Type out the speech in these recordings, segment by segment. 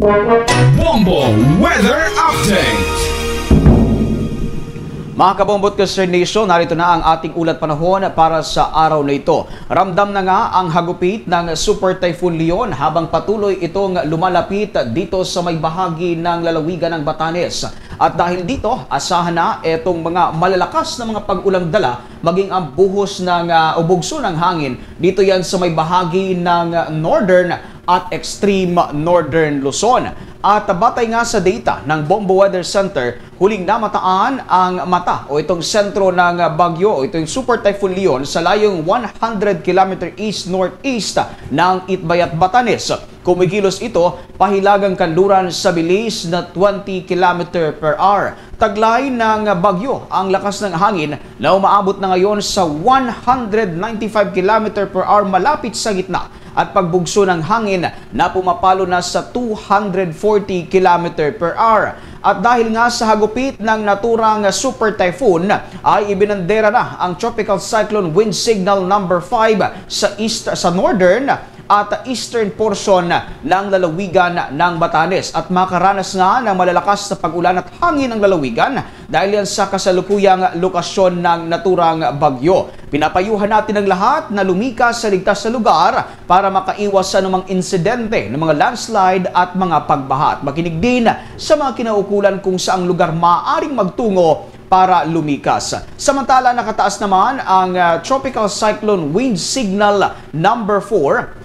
Bombo Weather Update. Mga kabombot Sir Nation, narito na ang ating ulat panahon para sa araw na ito. Ramdam na nga ang hagupit ng Super Typhoon Leon habang patuloy itong lumalapit dito sa may bahagi ng lalawigan ng Batanes. At dahil dito, asahan na itong mga malalakas na mga pag-ulang dala maging ang buhos ng ubugso ng hangin. Dito yan sa may bahagi ng northern at extreme northern Luzon. At batay nga sa data ng Bombo Weather Center, huling namataan ang mata o itong sentro ng bagyo o itong Super Typhoon Leon sa layong 100 km east-northeast ng Itbayat, Batanes. Kumikilos ito pahilagang kanluran sa bilis na 20 km per hour. Taglay ng bagyo ang lakas ng hangin na umaabot na ngayon sa 195 km per hour malapit sa gitna at pagbugso ng hangin na pumapalo na sa 240 km per hour. At dahil nga sa hagupit ng naturang super typhoon ay ibinandera na ang tropical cyclone wind signal number 5 sa northern at eastern portion ng lalawigan ng Batanes at makaranas nga ng malalakas na pag-ulan at hangin ng lalawigan dahil yan sa kasalukuyang lokasyon ng naturang bagyo. Pinapayuhan natin ang lahat na lumikas sa ligtas na lugar para makaiwas sa anumang insidente ng mga landslide at mga pagbaha. Makinig din sa mga kinaukulan kung saang lugar maaaring magtungo para lumikas. Samantala, nakataas naman ang tropical cyclone wind signal number 4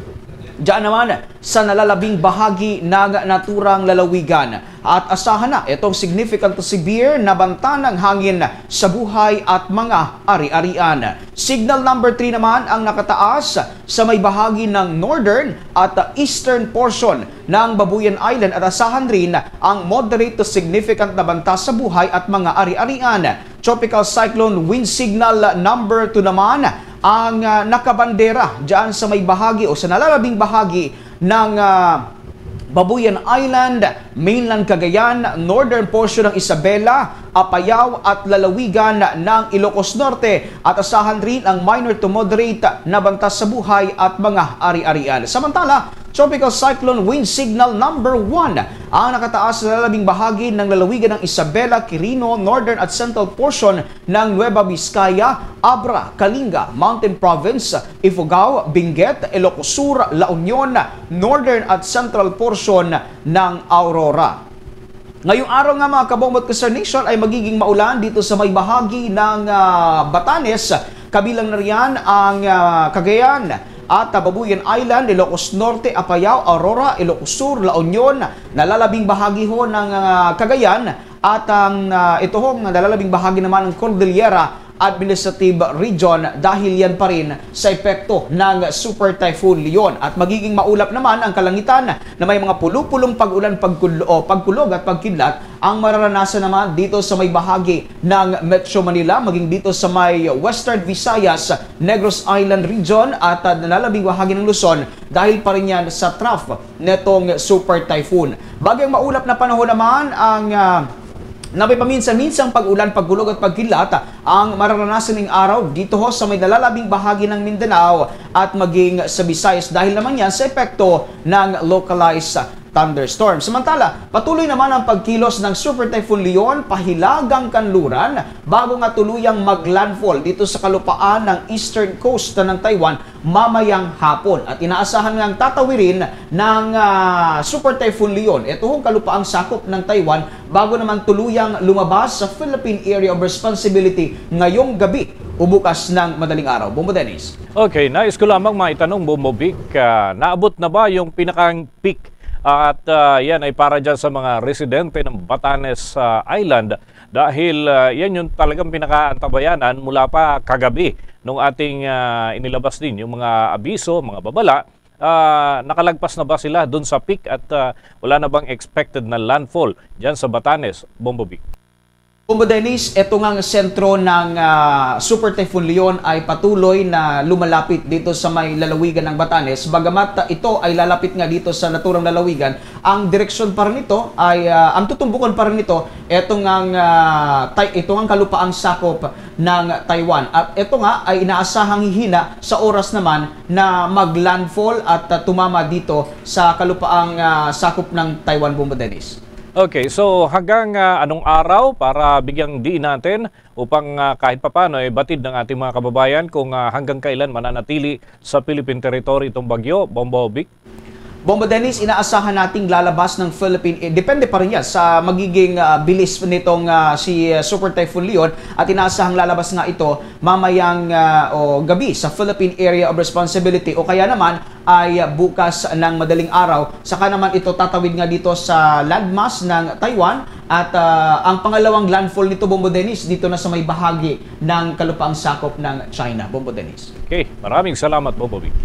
diyan naman sa nalalabing bahagi ng naturang lalawigan. At asahan na itong significant to severe na banta ng hangin sa buhay at mga ari-arian. Signal number 3 naman ang nakataas sa may bahagi ng northern at eastern portion ng Babuyan Island at asahan rin ang moderate to significant na banta sa buhay at mga ari-arian. Tropical cyclone wind signal number 2 naman ang nakabandera dyan sa may bahagi o sa nalalabing bahagi ng Babuyan Island, mainland Cagayan, northern portion ng Isabela, Apayao at lalawigan ng Ilocos Norte at asahan rin ang minor to moderate na banta sa buhay at mga ari-arian. Samantala, tropical cyclone wind signal number 1 ang nakataas sa lalabing bahagi ng lalawigan ng Isabela, Quirino, northern at central portion ng Nueva Vizcaya, Abra, Kalinga, Mountain Province, Ifugao, Benguet, Ilocos Sur, La Union, northern at central portion ng Aurora. Ngayong araw nga mga kabombot Sir Nation ay magiging maulan dito sa may bahagi ng Batanes, kabilang na riyan ang Cagayan at Babuyan Island, Ilocos Norte, Apayao, Aurora, Ilocos Sur, La Union, nalalabing bahagi ho ng Cagayan at ang ito hong nalalabing bahagi naman ng Cordillera Administrative Region dahil yan pa rin sa epekto ng Super Typhoon Leon. At magiging maulap naman ang kalangitan na may mga pulupulong pag-ulan, pagkulog at pagkidlat ang mararanasan naman dito sa may bahagi ng Metro Manila, maging dito sa may Western Visayas, Negros Island Region at nalalabing bahagi ng Luzon dahil pa rin yan sa trough netong Super Typhoon. Bagyang maulap na panahon naman ang na may paminsan-minsang pag-ulan, pagkulog at pagkilat ang mararanasan ng araw dito ho sa may nalalabing bahagi ng Mindanao at maging sa Visayas dahil naman yan sa epekto ng localized thunderstorm. Samantala, patuloy naman ang pagkilos ng Super Typhoon Leon pahilagang kanluran bago nga tuluyang maglandfall dito sa kalupaan ng eastern coast ng Taiwan mamayang hapon. At inaasahan ngang tatawirin ng Super Typhoon Leon ito hong kalupaang sakop ng Taiwan bago naman tuluyang lumabas sa Philippine Area of Responsibility ngayong gabi o bukas ng madaling araw. Bombo Dennis. Okay, nais ko lamang maitanong, Bombo Vic, naabot na ba yung pinakang peak? At yan ay para dyan sa mga residente ng Batanes Island dahil yan yung talagang pinakaantabayanan mula pa kagabi nung ating inilabas din yung mga abiso, mga babala. Nakalagpas na ba sila dun sa peak at wala na bang expected na landfall dyan sa Batanes, Bombo Vic? Bombo Dennis, ito ngang sentro ng Super Typhoon Leon ay patuloy na lumalapit dito sa may lalawigan ng Batanes. Bagamat ito ay lalapit nga dito sa naturang lalawigan, ang direksyon pa rin nito ay, ang tutumbukan pa rin nito, ito ngang kalupaang sakop ng Taiwan. At ito nga ay inaasahang hihina sa oras naman na mag-landfall at tumama dito sa kalupaang sakop ng Taiwan, Bombo Dennis. Okay, so hanggang anong araw para bigyang diin natin upang kahit papano batid ng ating mga kababayan kung hanggang kailan mananatili sa Philippine territory itong bagyo, Bombo Vic? Bombo Dennis, inaasahan nating lalabas ng Philippine, depende pa rin yan sa magiging bilis nitong si Super Typhoon Leon, at inaasahang lalabas nga ito mamayang gabi sa Philippine Area of Responsibility o kaya naman ay bukas ng madaling araw. Saka naman ito tatawid nga dito sa landmass ng Taiwan at ang pangalawang landfall nito, Bombo Dennis, dito na sa may bahagi ng kalupaang sakop ng China, Bombo Dennis. Okay, maraming salamat, Bombo Vic.